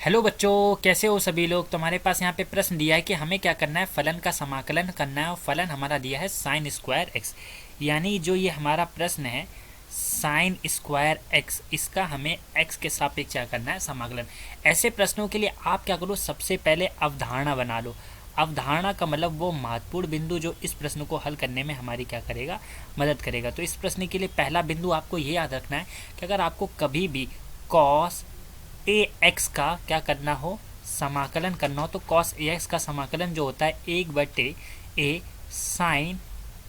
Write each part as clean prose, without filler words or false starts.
Hello बच्चों, कैसे हो सभी लोग। तुम्हारे पास यहाँ पे प्रश्न दिया है कि हमें क्या करना है, फलन का समाकलन करना है और फलन हमारा दिया है साइन स्क्वायर एक्स। यानी जो ये हमारा प्रश्न है साइन स्क्वायर एक्स, इसका हमें एक्स के सापेक्ष क्या करना है, समाकलन। ऐसे प्रश्नों के लिए आप क्या करो, सबसे पहले अवधारणा बना लो। अवधारणा का मतलब वो महत्वपूर्ण बिंदु जो इस प्रश्न को हल करने में हमारी क्या करेगा, मदद करेगा। तो इस प्रश्न के लिए पहला बिंदु आपको ये याद रखना है कि अगर आपको कभी भी कॉस ए एक्स का क्या करना हो, समाकलन करना हो, तो कॉस ए एक्स का समाकलन जो होता है 1/a साइन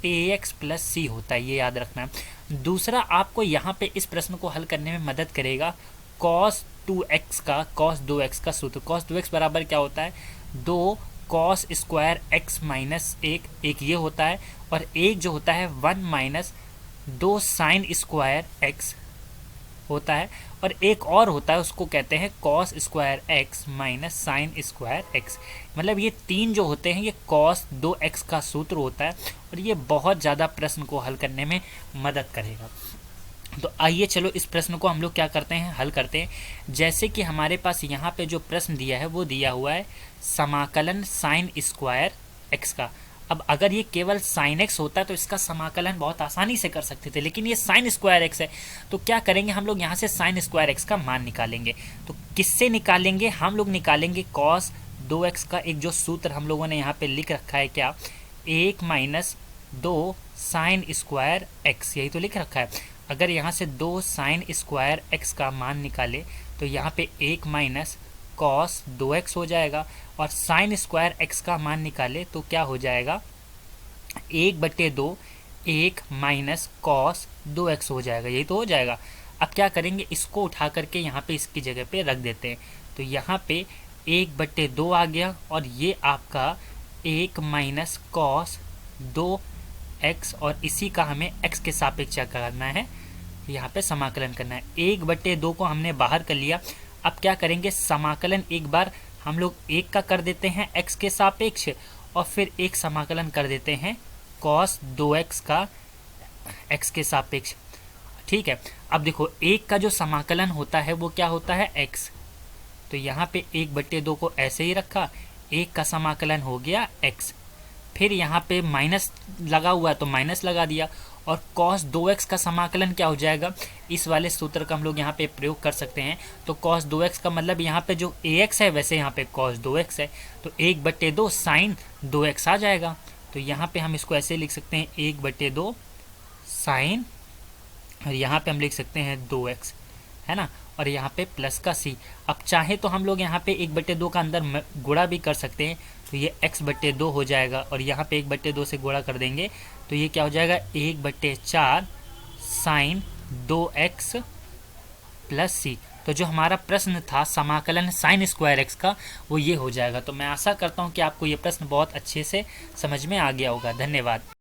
ए एक्स प्लस सी होता है, ये याद रखना है। दूसरा आपको यहाँ पे इस प्रश्न को हल करने में मदद करेगा कॉस 2x का, कॉस 2x का सूत्र। कॉस 2x बराबर क्या होता है, 2 कॉस स्क्वायर एक्स माइनस एक ये होता है, और एक जो होता है 1 माइनस 2 साइन स्क्वायर एक्स होता है, और एक और होता है उसको कहते हैं cos square x minus sine square x. मतलब ये तीन जो होते हैं ये कॉस 2x का सूत्र होता है, और ये बहुत ज़्यादा प्रश्न को हल करने में मदद करेगा। तो आइए चलो इस प्रश्न को हम लोग क्या करते हैं, हल करते हैं। जैसे कि हमारे पास यहाँ पे जो प्रश्न दिया है वो दिया हुआ है समाकलन साइन स्क्वायर एक्स का। अब अगर ये केवल साइन एक्स होता है तो इसका समाकलन बहुत आसानी से कर सकते थे, लेकिन ये साइन स्क्वायर एक्स है। तो क्या करेंगे, हम लोग यहाँ से साइन स्क्वायर एक्स का मान निकालेंगे। तो किससे निकालेंगे, हम लोग निकालेंगे कॉस 2x का एक जो सूत्र हम लोगों ने यहाँ पे लिख रखा है, क्या 1 माइनस 2 साइन स्क्वायर एक्स, यही तो लिख रखा है। अगर यहाँ से 2 साइन स्क्वायर एक्स का मान निकाले तो यहाँ पे 1 माइनस कॉस 2x हो जाएगा, और साइन स्क्वायर एक्स का मान निकाले तो क्या हो जाएगा 1/2 1 माइनस कॉस 2x हो जाएगा, यही तो हो जाएगा। अब क्या करेंगे, इसको उठा करके यहाँ पे इसकी जगह पे रख देते हैं। तो यहाँ पे 1/2 आ गया, और ये आपका 1 माइनस कॉस 2x, और इसी का हमें x के सापेक्ष क्या करना है, यहाँ पे समाकलन करना है। 1/2 को हमने बाहर कर लिया। अब क्या करेंगे, समाकलन एक बार हम लोग 1 का कर देते हैं x के सापेक्ष, और फिर एक समाकलन कर देते हैं cos 2x का x के सापेक्ष। ठीक है। अब देखो 1 का जो समाकलन होता है वो क्या होता है, x। तो यहाँ पे 1/2 को ऐसे ही रखा, 1 का समाकलन हो गया x। फिर यहाँ पे माइनस लगा हुआ है तो माइनस लगा दिया, और cos 2x का समाकलन क्या हो जाएगा, इस वाले सूत्र का हम लोग यहाँ पे प्रयोग कर सकते हैं। तो cos 2x का मतलब यहाँ पे जो ax है वैसे यहाँ पे cos 2x है, तो 1/2 साइन 2x आ जाएगा। तो यहाँ पे हम इसको ऐसे लिख सकते हैं 1/2 साइन, और यहाँ पे हम लिख सकते हैं 2x, है ना, और यहाँ पे प्लस का c। अब चाहे तो हम लोग यहाँ पे 1/2 का अंदर गुणा भी कर सकते हैं, तो ये x/2 हो जाएगा, और यहाँ पे 1/2 से गुणा कर देंगे तो ये क्या हो जाएगा 1/4 साइन 2x प्लस c। तो जो हमारा प्रश्न था समाकलन साइन स्क्वायर एक्स का वो ये हो जाएगा। तो मैं आशा करता हूँ कि आपको ये प्रश्न बहुत अच्छे से समझ में आ गया होगा। धन्यवाद।